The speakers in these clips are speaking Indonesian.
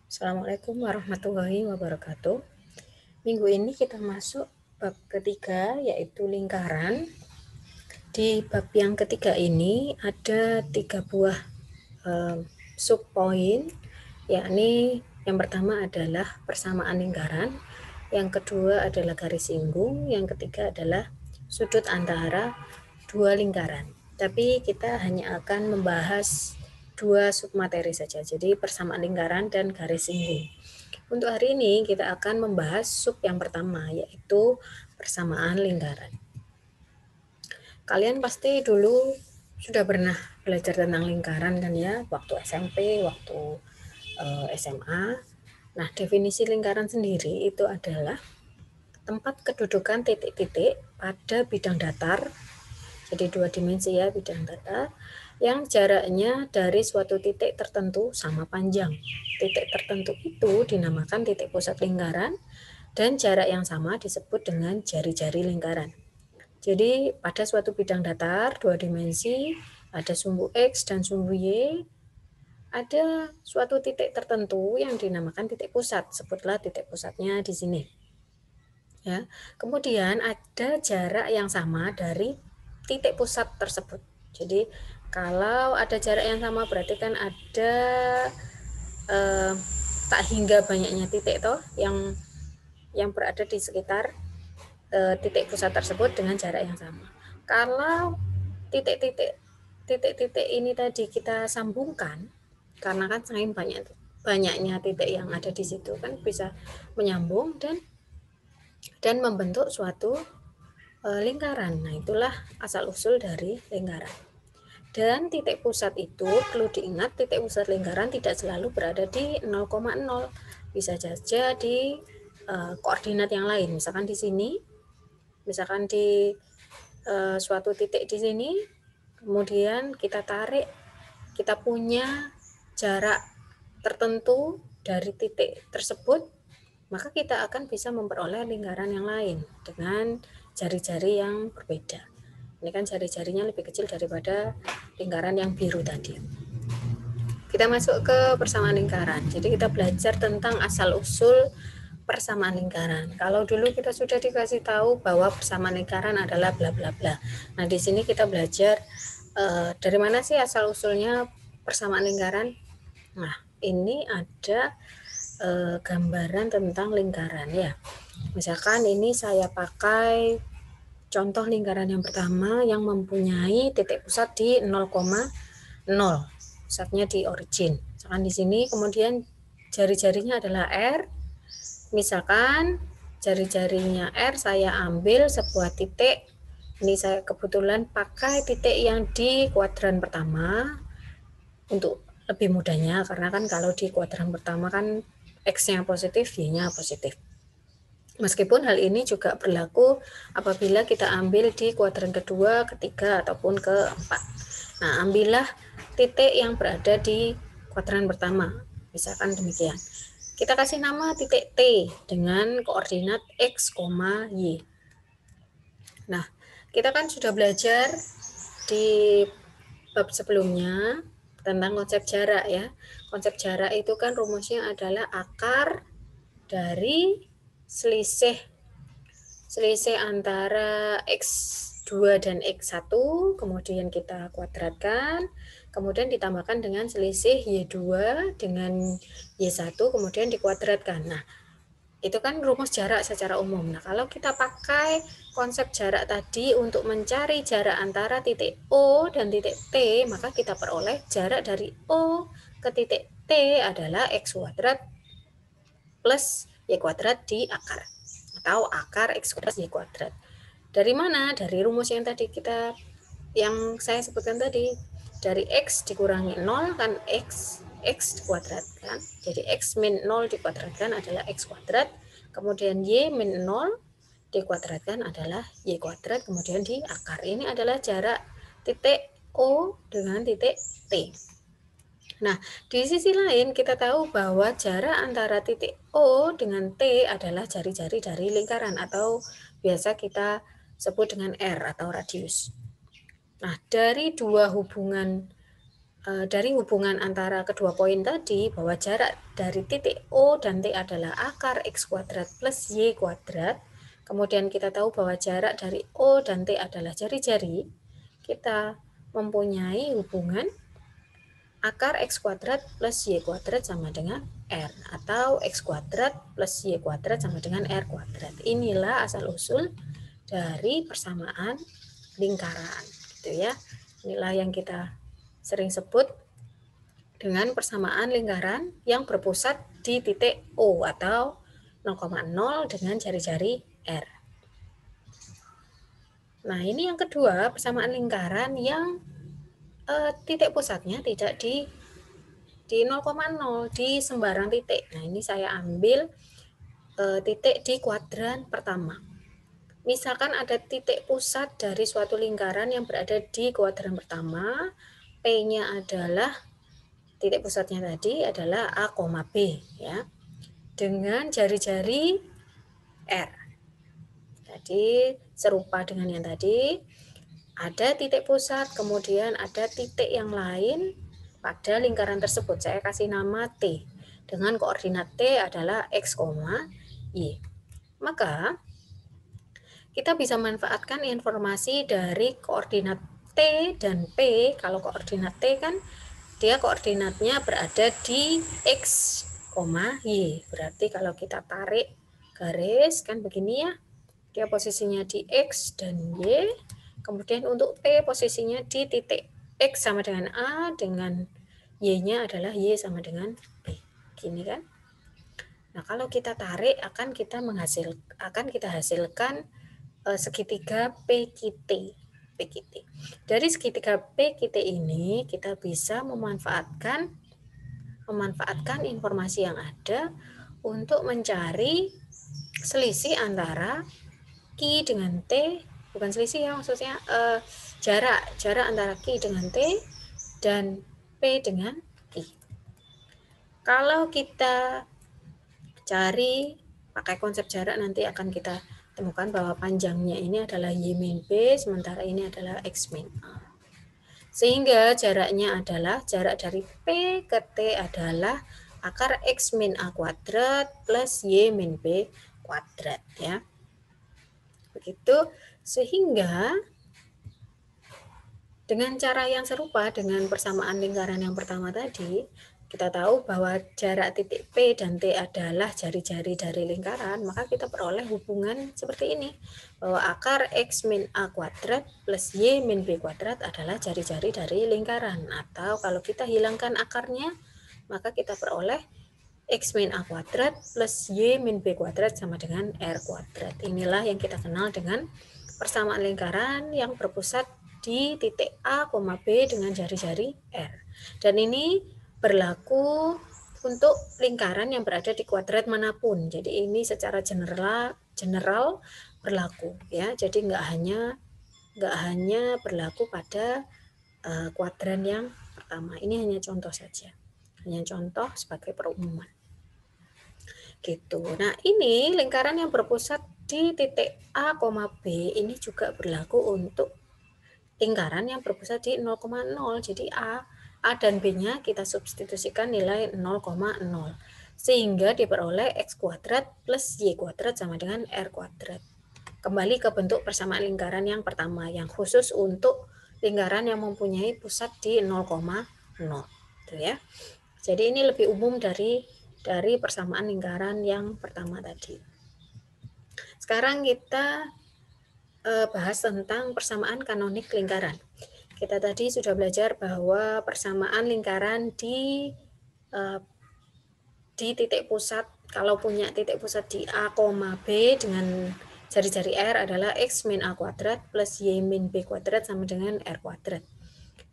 Assalamualaikum warahmatullahi wabarakatuh. Minggu ini kita masuk bab ketiga, yaitu lingkaran. Di bab yang ketiga ini ada 3 buah subpoin, yakni yang pertama adalah persamaan lingkaran, yang kedua adalah garis singgung, yang ketiga adalah sudut antara dua lingkaran. Tapi kita hanya akan membahas 2 submateri saja, jadi persamaan lingkaran dan garis singgung. Untuk hari ini kita akan membahas sub yang pertama, yaitu persamaan lingkaran. Kalian pasti dulu sudah pernah belajar tentang lingkaran kan ya, waktu SMP, waktu SMA. Nah, definisi lingkaran sendiri itu adalah tempat kedudukan titik-titik pada bidang datar, jadi 2 dimensi ya, bidang datar, yang jaraknya dari suatu titik tertentu sama panjang. Titik tertentu itu dinamakan titik pusat lingkaran, dan jarak yang sama disebut dengan jari-jari lingkaran. Jadi pada suatu bidang datar 2 dimensi, ada sumbu X dan sumbu Y, ada suatu titik tertentu yang dinamakan titik pusat. Sebutlah titik pusatnya di sini. Ya. Kemudian ada jarak yang sama dari titik pusat tersebut. Jadi kalau ada jarak yang sama berarti kan ada tak hingga banyaknya titik toh yang berada di sekitar titik pusat tersebut dengan jarak yang sama. Kalau titik-titik ini tadi kita sambungkan, karena kan selain banyaknya titik yang ada di situ kan bisa menyambung dan membentuk suatu lingkaran. Nah, itulah asal usul dari lingkaran. Dan titik pusat itu perlu diingat, titik pusat lingkaran tidak selalu berada di 0,0. Bisa saja di koordinat yang lain. Misalkan di sini, misalkan di suatu titik di sini, kemudian kita tarik, kita punya jarak tertentu dari titik tersebut, maka kita akan bisa memperoleh lingkaran yang lain dengan jari-jari yang berbeda. Ini kan jari-jarinya lebih kecil daripada lingkaran yang biru tadi. Kita masuk ke persamaan lingkaran. Jadi kita belajar tentang asal-usul persamaan lingkaran. Kalau dulu kita sudah dikasih tahu bahwa persamaan lingkaran adalah bla bla bla. Nah, di sini kita belajar dari mana sih asal-usulnya persamaan lingkaran. Nah, ini ada gambaran tentang lingkaran ya. Misalkan ini saya pakai contoh lingkaran yang pertama yang mempunyai titik pusat di 0,0. Pusatnya di origin. Misalkan di sini kemudian jari-jarinya adalah R. Misalkan jari-jarinya R saya ambil sebuah titik. Ini saya kebetulan pakai titik yang di kuadran pertama untuk lebih mudahnya, karena kan kalau di kuadran pertama kan X-nya positif, Y-nya positif. Meskipun hal ini juga berlaku apabila kita ambil di kuadran kedua, ketiga, ataupun keempat. Nah, ambillah titik yang berada di kuadran pertama. Misalkan demikian. Kita kasih nama titik T dengan koordinat X, Y. Nah, kita kan sudah belajar di bab sebelumnya tentang konsep jarak ya. Konsep jarak itu kan rumusnya adalah akar dari selisih antara X2 dan X1, kemudian kita kuadratkan, kemudian ditambahkan dengan selisih Y2 dengan Y1, kemudian dikuadratkan. Nah, itu kan rumus jarak secara umum. Nah, kalau kita pakai konsep jarak tadi untuk mencari jarak antara titik O dan titik T, maka kita peroleh jarak dari O ke titik T adalah X kuadrat plus Y kuadrat di akar, atau akar X kuadrat Y kuadrat. Dari mana? Dari rumus yang tadi yang saya sebutkan tadi. Dari X dikurangi 0 kan X dikuadratkan. Jadi X min 0 dikuadratkan adalah X kuadrat. Kemudian Y min 0 dikuadratkan adalah Y kuadrat. Kemudian di akar. Ini adalah jarak titik O dengan titik T. Nah, di sisi lain kita tahu bahwa jarak antara titik O dengan T adalah jari-jari dari lingkaran atau biasa kita sebut dengan R atau radius. Nah, dari dua hubungan dari hubungan antara kedua poin tadi bahwa jarak dari titik O dan T adalah akar X kuadrat plus Y kuadrat, kemudian kita tahu bahwa jarak dari O dan T adalah jari-jari, kita mempunyai hubungan akar X kuadrat plus Y kuadrat sama dengan R, atau X kuadrat plus Y kuadrat sama dengan R kuadrat. Inilah asal-usul dari persamaan lingkaran, gitu ya. Inilah yang kita sering sebut dengan persamaan lingkaran yang berpusat di titik O atau 0,0 dengan jari-jari R. Nah, ini yang kedua, persamaan lingkaran yang titik pusatnya tidak di 0,0, di sembarang titik. Nah, ini saya ambil titik di kuadran pertama. Misalkan ada titik pusat dari suatu lingkaran yang berada di kuadran pertama, P-nya adalah titik pusatnya tadi adalah A, B, ya, dengan jari-jari R. Jadi serupa dengan yang tadi, ada titik pusat, kemudian ada titik yang lain pada lingkaran tersebut. Saya kasih nama T, dengan koordinat T adalah X, Y. Maka kita bisa manfaatkan informasi dari koordinat T dan P. Kalau koordinat T kan dia koordinatnya berada di X, Y. Berarti kalau kita tarik garis kan begini ya, dia posisinya di X dan Y. Kemudian untuk P posisinya di titik X sama dengan A, dengan Y-nya adalah Y sama dengan B. Gini kan. Nah, kalau kita tarik akan kita hasilkan segitiga PQT. Dari segitiga PQT ini kita bisa memanfaatkan informasi yang ada untuk mencari selisih antara Q dengan T, bukan selisih ya, maksudnya jarak antara Q dengan T dan P dengan I. Kalau kita cari pakai konsep jarak, nanti akan kita temukan bahwa panjangnya ini adalah Y min B, sementara ini adalah X min A. Sehingga jaraknya adalah, jarak dari P ke T adalah akar X min A kuadrat plus Y min B kuadrat, ya. Begitu, sehingga dengan cara yang serupa dengan persamaan lingkaran yang pertama tadi, kita tahu bahwa jarak titik P dan T adalah jari-jari dari lingkaran, maka kita peroleh hubungan seperti ini, bahwa akar X min A kuadrat plus Y min B kuadrat adalah jari-jari dari lingkaran. Atau kalau kita hilangkan akarnya, maka kita peroleh X min A kuadrat plus Y min B kuadrat sama dengan R kuadrat. Inilah yang kita kenal dengan persamaan lingkaran yang berpusat di titik A, B dengan jari-jari R. Dan ini berlaku untuk lingkaran yang berada di kuadrat manapun. Jadi ini secara general berlaku, ya. Jadi nggak hanya berlaku pada kuadran yang pertama. Ini hanya contoh saja, hanya contoh sebagai perumuman. Gitu. Nah, ini lingkaran yang berpusat di titik A, B ini juga berlaku untuk lingkaran yang berpusat di 0,0. Jadi A dan B-nya kita substitusikan nilai 0,0. Sehingga diperoleh X kuadrat plus Y kuadrat sama dengan R kuadrat. Kembali ke bentuk persamaan lingkaran yang pertama, yang khusus untuk lingkaran yang mempunyai pusat di 0,0. Gitu ya. Jadi ini lebih umum dari persamaan lingkaran yang pertama tadi. Sekarang kita bahas tentang persamaan kanonik lingkaran. Kita tadi sudah belajar bahwa persamaan lingkaran di titik pusat, kalau punya titik pusat di A, B dengan jari-jari R adalah X min A kuadrat plus Y min B kuadrat sama dengan R kuadrat.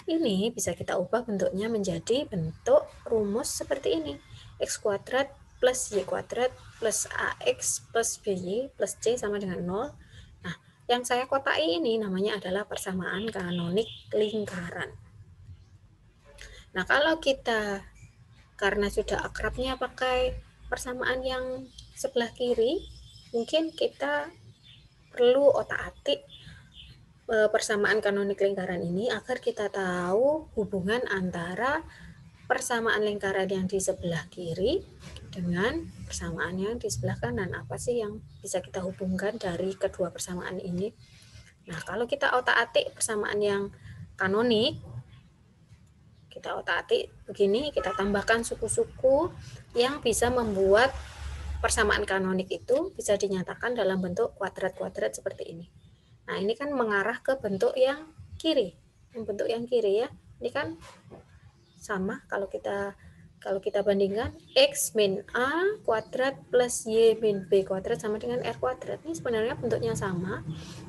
Ini bisa kita ubah bentuknya menjadi bentuk rumus seperti ini. X kuadrat plus Y kuadrat plus AX plus BY plus C sama dengan 0. Nah, yang saya kotai ini namanya adalah persamaan kanonik lingkaran. Nah, kalau kita karena sudah akrabnya pakai persamaan yang sebelah kiri, mungkin kita perlu otak-atik persamaan kanonik lingkaran ini agar kita tahu hubungan antara persamaan lingkaran yang di sebelah kiri dengan persamaan yang di sebelah kanan. Apa sih yang bisa kita hubungkan dari kedua persamaan ini? Nah, kalau kita otak-atik persamaan yang kanonik, kita otak-atik begini, kita tambahkan suku-suku yang bisa membuat persamaan kanonik itu bisa dinyatakan dalam bentuk kuadrat-kuadrat seperti ini. Nah, ini kan mengarah ke bentuk yang kiri. Bentuk yang kiri ya. Ini kan sama kalau kita bandingkan X min A kuadrat plus Y min B kuadrat sama dengan R kuadrat. Ini sebenarnya bentuknya sama,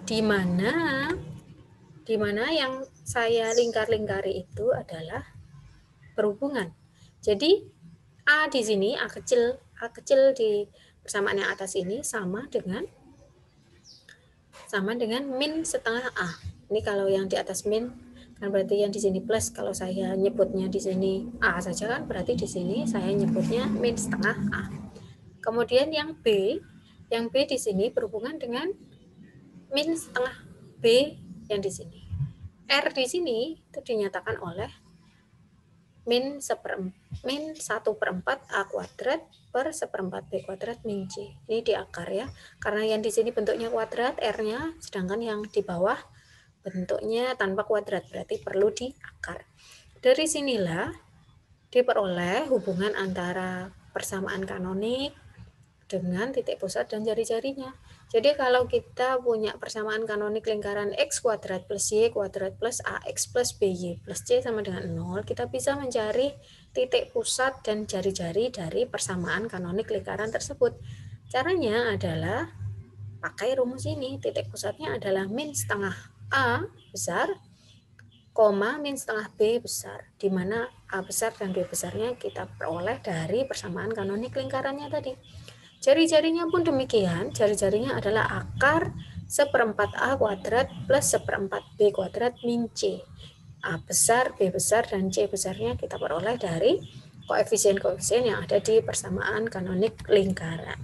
di mana yang saya lingkar-lingkari itu adalah berhubungan. Jadi A di sini, A kecil di persamaan yang atas ini sama dengan min setengah A. Ini kalau yang di atas min kan berarti yang di sini plus. Kalau saya nyebutnya di sini A saja kan berarti di sini saya nyebutnya min setengah A. Kemudian yang B di sini berhubungan dengan min setengah B yang di sini. R di sini itu dinyatakan oleh min 1/4 A kuadrat per 1/4 B kuadrat min C. Ini di akar ya. Karena yang di sini bentuknya kuadrat, R-nya, sedangkan yang di bawah bentuknya tanpa kuadrat, berarti perlu di akar. Dari sinilah diperoleh hubungan antara persamaan kanonik dengan titik pusat dan jari-jarinya. Jadi kalau kita punya persamaan kanonik lingkaran X kuadrat plus Y kuadrat plus AX plus BY plus C sama dengan 0, kita bisa mencari titik pusat dan jari-jari dari persamaan kanonik lingkaran tersebut. Caranya adalah pakai rumus ini. Titik pusatnya adalah min setengah A besar, koma min setengah B besar, di mana A besar dan B besarnya kita peroleh dari persamaan kanonik lingkarannya tadi. Jari-jarinya pun demikian, jari-jarinya adalah akar 1/4 A kuadrat plus 1/4 B kuadrat min C. A besar, B besar, dan C besarnya kita peroleh dari koefisien-koefisien yang ada di persamaan kanonik lingkaran.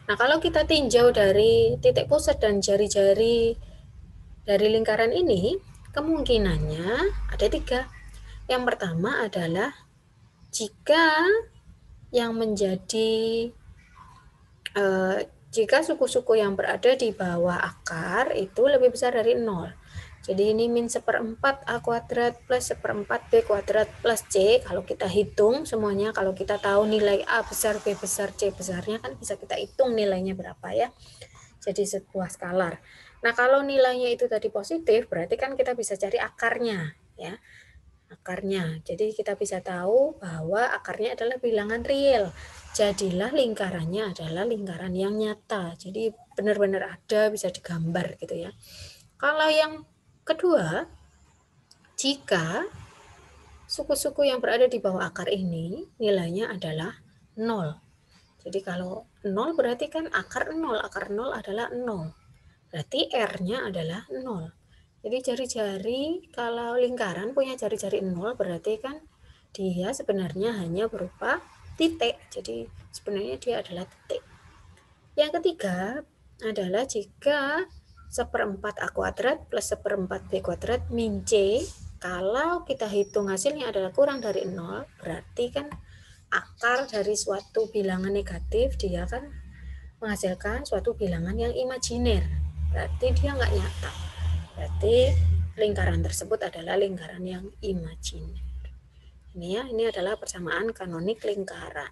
Nah, kalau kita tinjau dari titik pusat dan jari-jari dari lingkaran ini, kemungkinannya ada 3. Yang pertama adalah jika yang menjadi jika suku-suku yang berada di bawah akar itu lebih besar dari 0. Jadi ini min 1/4 A kuadrat plus 1/4 B kuadrat plus C. Kalau kita hitung semuanya, kalau kita tahu nilai A besar, B besar, C besarnya, kan bisa kita hitung nilainya berapa ya. Jadi sebuah skalar. Nah, kalau nilainya itu tadi positif, berarti kan kita bisa cari akarnya ya. Akarnya. Jadi kita bisa tahu bahwa akarnya adalah bilangan real. Jadilah lingkarannya adalah lingkaran yang nyata. Jadi benar-benar ada, bisa digambar gitu ya. Kalau yang kedua, jika suku-suku yang berada di bawah akar ini nilainya adalah 0. Jadi kalau 0 berarti kan akar 0 adalah 0. Berarti R-nya adalah 0. Jadi jari-jari, kalau lingkaran punya jari-jari 0 berarti kan dia sebenarnya hanya berupa titik. Jadi sebenarnya dia adalah titik. Yang ketiga adalah jika 1/4 A kuadrat plus 1/4 B kuadrat min C, kalau kita hitung hasilnya adalah kurang dari 0, berarti kan akar dari suatu bilangan negatif dia kan menghasilkan suatu bilangan yang imajiner. Berarti dia nggak nyata. Berarti lingkaran tersebut adalah lingkaran yang imajiner. Ini ya, ini adalah persamaan kanonik lingkaran.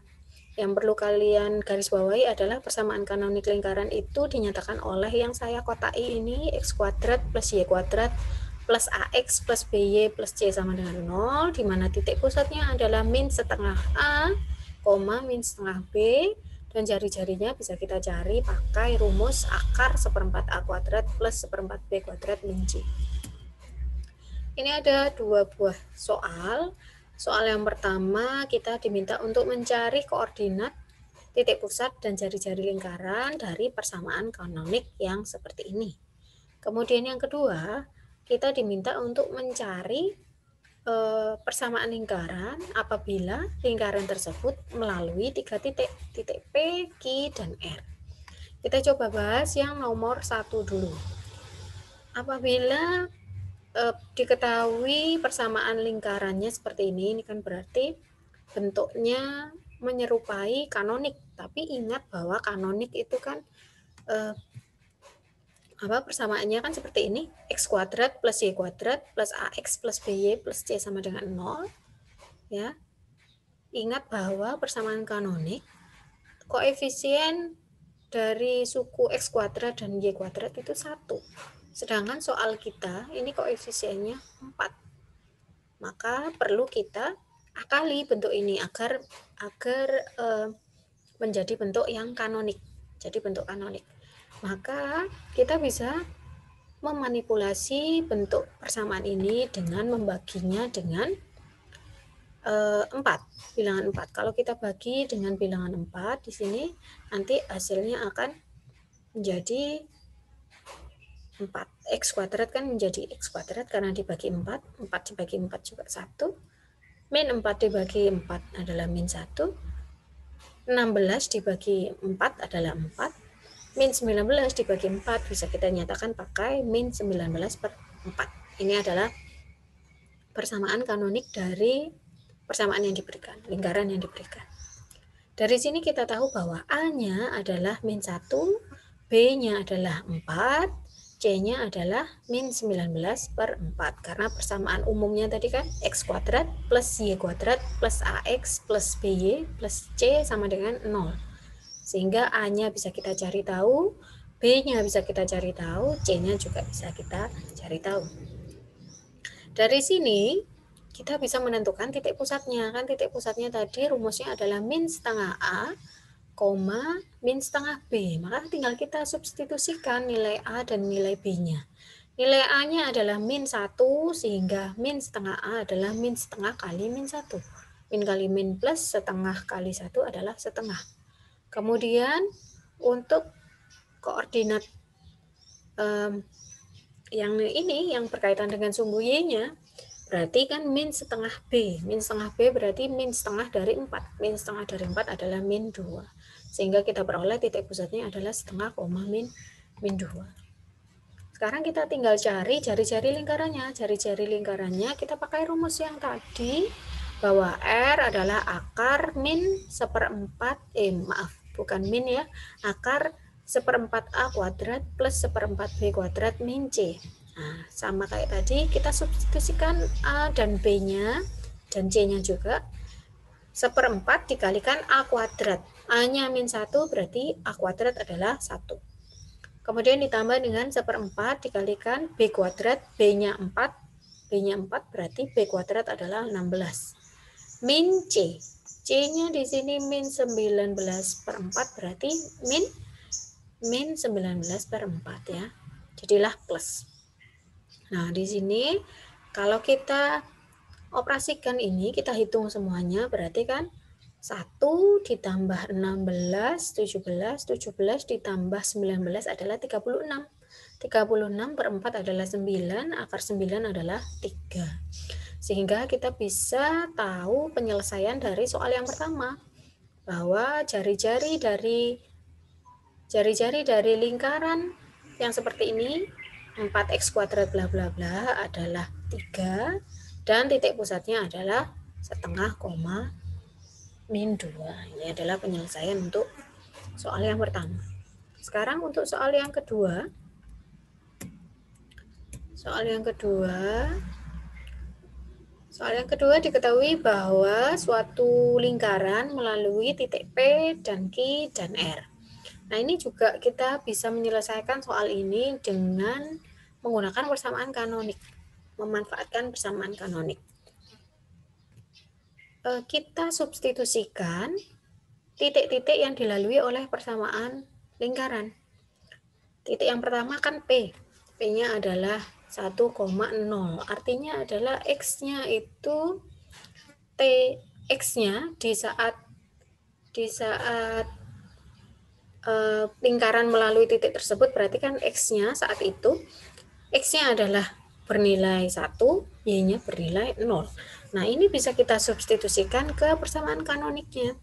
Yang perlu kalian garis bawahi adalah persamaan kanonik lingkaran itu dinyatakan oleh yang saya kotai ini, X kuadrat plus Y kuadrat plus AX plus BY plus C sama dengan 0, di mana titik pusatnya adalah min setengah A, min setengah B, dan jari-jarinya bisa kita cari pakai rumus akar 1/4 A kuadrat plus 1/4 B kuadrat min C. Ini ada 2 buah soal. Soal yang pertama kita diminta untuk mencari koordinat titik pusat dan jari-jari lingkaran dari persamaan kanonik yang seperti ini. Kemudian yang kedua, kita diminta untuk mencari persamaan lingkaran apabila lingkaran tersebut melalui 3 titik, titik P, Q, dan R. Kita coba bahas yang nomor 1 dulu. Apabila diketahui persamaan lingkarannya seperti ini kan berarti bentuknya menyerupai kanonik. Tapi ingat bahwa kanonik itu kan persamaannya kan seperti ini, x kuadrat plus y kuadrat plus ax plus by plus c sama dengan 0. Ya. Ingat bahwa persamaan kanonik, koefisien dari suku x kuadrat dan y kuadrat itu 1. Sedangkan soal kita ini koefisiennya 4. Maka perlu kita akali bentuk ini agar menjadi bentuk yang kanonik. Jadi bentuk kanonik. Maka kita bisa memanipulasi bentuk persamaan ini dengan membaginya dengan 4, bilangan 4. Kalau kita bagi dengan bilangan 4 di sini, nanti hasilnya akan menjadi 4. X kuadrat kan menjadi X kuadrat karena dibagi 4. 4 dibagi 4 juga 1. Min 4 dibagi 4 adalah min 1. 16 dibagi 4 adalah 4. Min 19 dibagi 4 bisa kita nyatakan pakai min 19 per 4. Ini adalah persamaan kanonik dari persamaan yang diberikan, lingkaran yang diberikan. Dari sini kita tahu bahwa A-nya adalah min 1, B-nya adalah 4, C-nya adalah min 19 per 4. Karena persamaan umumnya tadi kan X kuadrat plus Y kuadrat plus AX plus BY plus C sama dengan 0. Sehingga A-nya bisa kita cari tahu, B-nya bisa kita cari tahu, C-nya juga bisa kita cari tahu. Dari sini kita bisa menentukan titik pusatnya. Kan titik pusatnya tadi rumusnya adalah min setengah A, min setengah B. Maka tinggal kita substitusikan nilai A dan nilai B-nya. Nilai A-nya adalah min 1, sehingga min setengah A adalah min setengah kali min 1. Min kali min plus setengah kali 1 adalah setengah. Kemudian untuk koordinat yang ini, yang berkaitan dengan sumbu Y-nya, berarti kan min setengah B. Min setengah B berarti min setengah dari 4. Min setengah dari 4 adalah min 2. Sehingga kita peroleh titik pusatnya adalah setengah koma min 2. Sekarang kita tinggal cari jari-jari lingkarannya. Jari-jari lingkarannya kita pakai rumus yang tadi, bahwa R adalah akar min seperempat, bukan min ya, akar seperempat A kuadrat plus seperempat B kuadrat min C. Nah, sama kayak tadi, kita substitusikan A dan B-nya dan C-nya juga. Seperempat dikalikan A kuadrat. A-nya min 1 berarti A kuadrat adalah 1. Kemudian ditambah dengan seperempat dikalikan B kuadrat, B-nya 4. B-nya 4 berarti B kuadrat adalah 16. Min C. C-nya di sini min 19 per 4 berarti min 19 per 4 ya. Jadilah plus. Nah, di sini kalau kita operasikan ini, kita hitung semuanya, berarti kan 1 ditambah 16, 17 ditambah 19 adalah 36. 36 per 4 adalah 9, akar 9 adalah 3. Sehingga kita bisa tahu penyelesaian dari soal yang pertama, bahwa jari-jari dari lingkaran yang seperti ini, 4x kuadrat bla bla bla adalah 3, dan titik pusatnya adalah setengah koma min 2. Ini adalah penyelesaian untuk soal yang pertama. Sekarang untuk soal yang kedua. Soal yang kedua diketahui bahwa suatu lingkaran melalui titik P dan Q dan R. Nah, ini juga kita bisa menyelesaikan soal ini dengan menggunakan persamaan kanonik, memanfaatkan persamaan kanonik. Kita substitusikan titik-titik yang dilalui oleh persamaan lingkaran. Titik yang pertama kan P. P-nya adalah 1,0. Artinya adalah X-nya itu X-nya di saat lingkaran melalui titik tersebut, berarti kan X-nya saat itu, X-nya adalah bernilai 1, Y-nya bernilai 0. Nah, ini bisa kita substitusikan ke persamaan kanoniknya.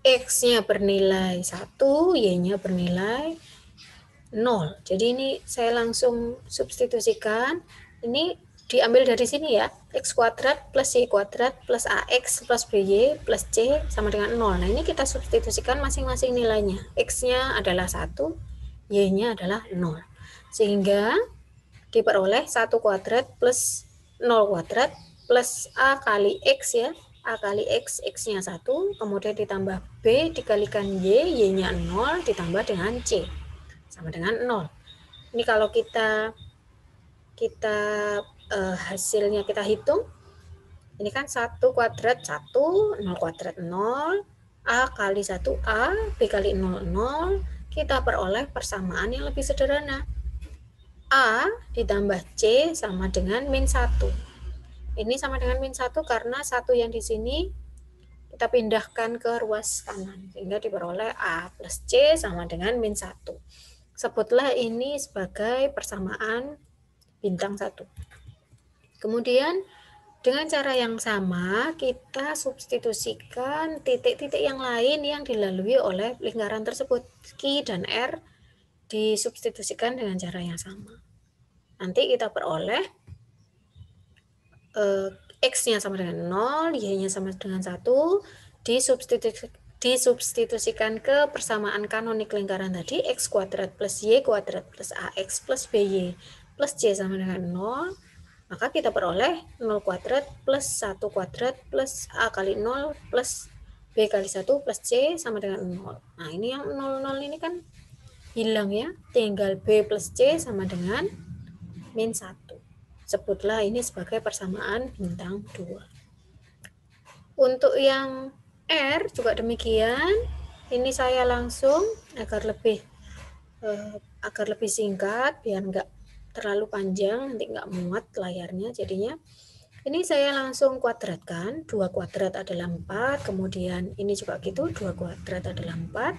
X-nya bernilai 1, Y-nya bernilai 0. Jadi ini saya langsung substitusikan. Ini diambil dari sini ya. X kuadrat plus Y kuadrat plus AX plus BY plus C sama dengan 0. Nah, ini kita substitusikan masing-masing nilainya. X-nya adalah 1, Y-nya adalah 0. Sehingga diperoleh 1 kuadrat plus 0 kuadrat plus A kali X ya. A kali X, X-nya 1, kemudian ditambah B dikalikan Y, Y-nya 0, ditambah dengan C sama dengan 0. Ini kalau kita hasilnya kita hitung, ini kan 1 kuadrat 1, 0 kuadrat 0, A kali 1A, B kali 0, 0, kita peroleh persamaan yang lebih sederhana. A ditambah C sama dengan min 1. Ini sama dengan min 1 karena 1 yang di sini kita pindahkan ke ruas kanan, sehingga diperoleh A plus C sama dengan min 1. Sebutlah ini sebagai persamaan bintang 1. Kemudian dengan cara yang sama kita substitusikan titik-titik yang lain yang dilalui oleh lingkaran tersebut. Q dan R disubstitusikan dengan cara yang sama. Nanti kita peroleh X-nya sama dengan 0, Y-nya sama dengan 1, disubstitusikan ke persamaan kanonik lingkaran tadi, X kuadrat plus Y kuadrat plus AX plus BY plus C sama dengan 0, maka kita peroleh 0 kuadrat plus 1 kuadrat plus A kali 0 plus B kali 1 plus C sama dengan 0. Nah, ini yang 0, 0 ini kan hilang ya, tinggal B plus C sama dengan min 1. Sebutlah ini sebagai persamaan bintang 2. Untuk yang R juga demikian. Ini saya langsung agar lebih singkat, biar nggak terlalu panjang, nanti nggak muat layarnya jadinya. Ini saya langsung kuadratkan, 2 kuadrat adalah 4, kemudian ini juga gitu, 2 kuadrat adalah 4.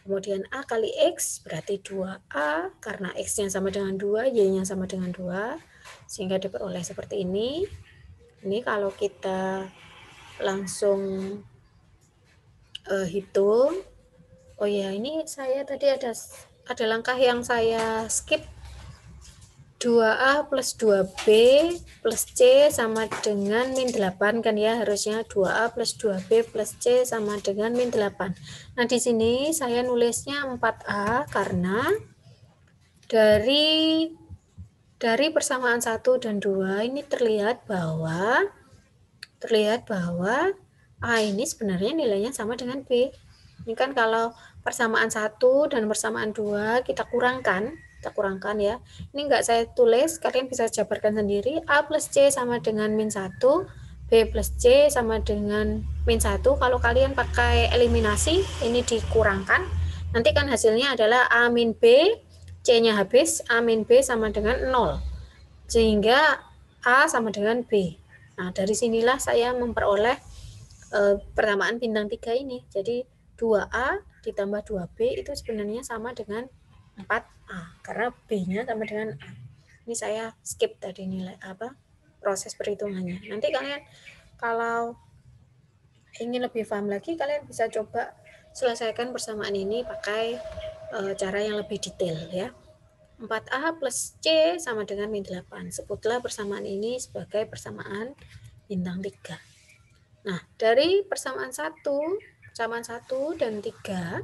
Kemudian A kali X berarti 2A, karena X-nya sama dengan 2, Y-nya sama dengan 2, sehingga diperoleh seperti ini. Ini kalau kita langsung hitung. Oh ya, ini saya tadi ada langkah yang saya skip. 2A plus 2B plus C sama dengan min 8 kan ya, harusnya 2A plus 2B plus C sama dengan min 8. Nah, di sini saya nulisnya 4A karena dari persamaan 1 dan 2 ini terlihat bahwa A ini sebenarnya nilainya sama dengan B. Ini kan kalau persamaan 1 dan persamaan 2 kita kurangkan ya. Ini enggak saya tulis, kalian bisa jabarkan sendiri. A plus C sama dengan min 1, B plus C sama dengan min 1. Kalau kalian pakai eliminasi, ini dikurangkan. Nanti kan hasilnya adalah A min B, C-nya habis, A min B sama dengan 0. Sehingga A sama dengan B. Nah, dari sinilah saya memperoleh persamaan bintang 3 ini. Jadi 2A ditambah 2B itu sebenarnya sama dengan 4A, karena B-nya sama dengan A. Ini saya skip tadi nilai proses perhitungannya. Nanti kalian kalau ingin lebih paham lagi, kalian bisa coba selesaikan persamaan ini pakai cara yang lebih detail ya. 4A plus C sama dengan min 8. Sebutlah persamaan ini sebagai persamaan bintang 3. Nah, dari persamaan 1 dan 3,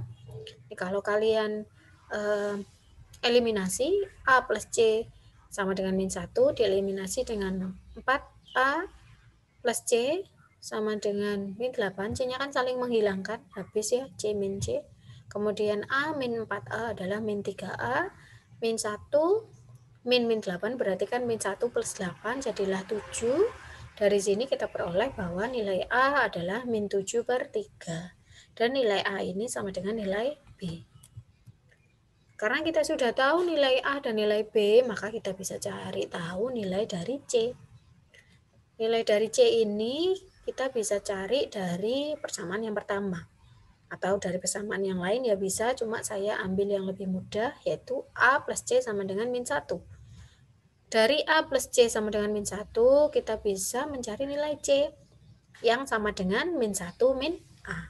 ini kalau kalian eliminasi A plus C sama dengan min 1, dieliminasi dengan 4A plus C sama dengan min 8, C-nya kan saling menghilangkan, habis ya, C min C. Kemudian A min 4A adalah min 3A, min 1, min 8 berarti kan min 1 plus 8 jadilah 7. Dari sini kita peroleh bahwa nilai A adalah min 7/3. Dan nilai A ini sama dengan nilai B. Karena kita sudah tahu nilai A dan nilai B, maka kita bisa cari tahu nilai dari C. Nilai dari C ini kita bisa cari dari persamaan yang pertama. Atau dari persamaan yang lain ya bisa, cuma saya ambil yang lebih mudah, yaitu A plus C sama dengan min 1. Dari A plus C sama dengan min 1, kita bisa mencari nilai C yang sama dengan min 1 min A.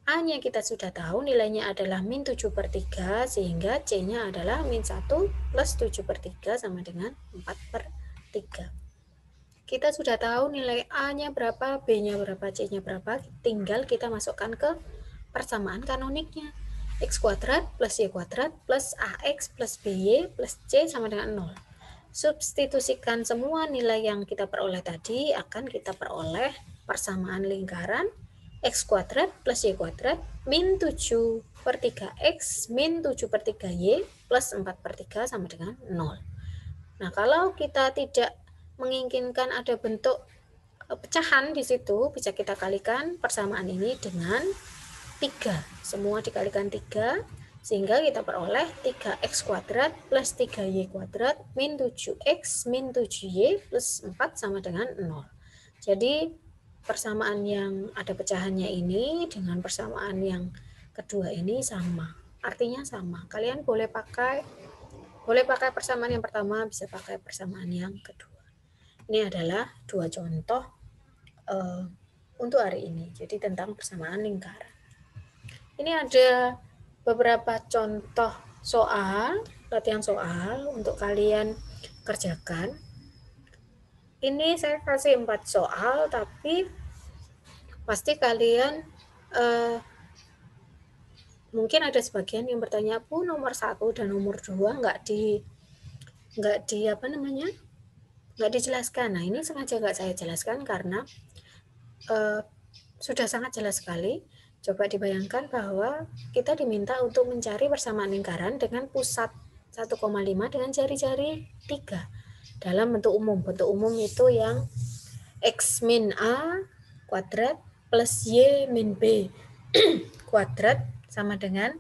A-nya kita sudah tahu nilainya adalah min 7/3, sehingga C-nya adalah min 1 plus 7/3 sama dengan 4/3. Kita sudah tahu nilai A-nya berapa, B-nya berapa, C-nya berapa, tinggal kita masukkan ke persamaan kanoniknya. X kuadrat plus Y kuadrat plus AX plus BY plus C sama dengan 0. Substitusikan semua nilai yang kita peroleh tadi, akan kita peroleh persamaan lingkaran X kuadrat plus Y kuadrat min 7/3X min 7/3Y plus 4/3 sama dengan 0. Nah, kalau kita tidak menginginkan ada bentuk pecahan di situ, bisa kita kalikan persamaan ini dengan 3. Semua dikalikan 3, sehingga kita peroleh 3x kuadrat plus 3y kuadrat min 7x min 7y plus 4 sama dengan 0. Jadi persamaan yang ada pecahannya ini dengan persamaan yang kedua ini sama. Artinya sama. Kalian boleh pakai persamaan yang pertama, bisa pakai persamaan yang kedua. Ini adalah dua contoh untuk hari ini. Jadi tentang persamaan lingkaran. Ini ada beberapa contoh soal, latihan soal untuk kalian kerjakan. Ini saya kasih 4 soal, tapi pasti kalian mungkin ada sebagian yang bertanya, Bu, nomor 1 dan nomor 2 nggak dijelaskan. Nah, ini sengaja nggak saya jelaskan karena sudah sangat jelas sekali. Coba dibayangkan bahwa kita diminta untuk mencari persamaan lingkaran dengan pusat 1,5 dengan jari-jari 3 dalam bentuk umum. Bentuk umum itu yang X min A kuadrat plus Y min B kuadrat sama dengan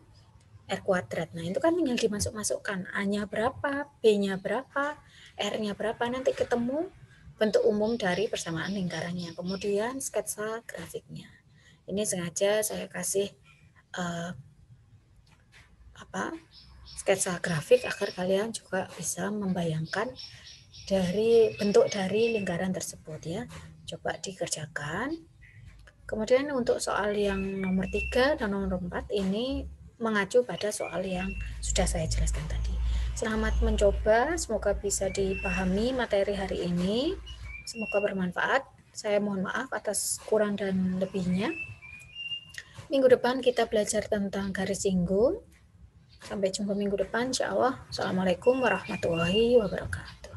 R kuadrat. Nah, itu kan tinggal dimasuk-masukkan. A-nya berapa, B-nya berapa, R-nya berapa, nanti ketemu bentuk umum dari persamaan lingkarannya. Kemudian sketsa grafiknya. Ini sengaja saya kasih sketsa grafik agar kalian juga bisa membayangkan dari bentuk dari lingkaran tersebut ya. Coba dikerjakan. Kemudian untuk soal yang nomor 3 dan nomor 4 ini mengacu pada soal yang sudah saya jelaskan tadi. Selamat mencoba, semoga bisa dipahami materi hari ini. Semoga bermanfaat. Saya mohon maaf atas kurang dan lebihnya. Minggu depan kita belajar tentang garis singgung. Sampai jumpa minggu depan, insya Allah. Assalamualaikum warahmatullahi wabarakatuh.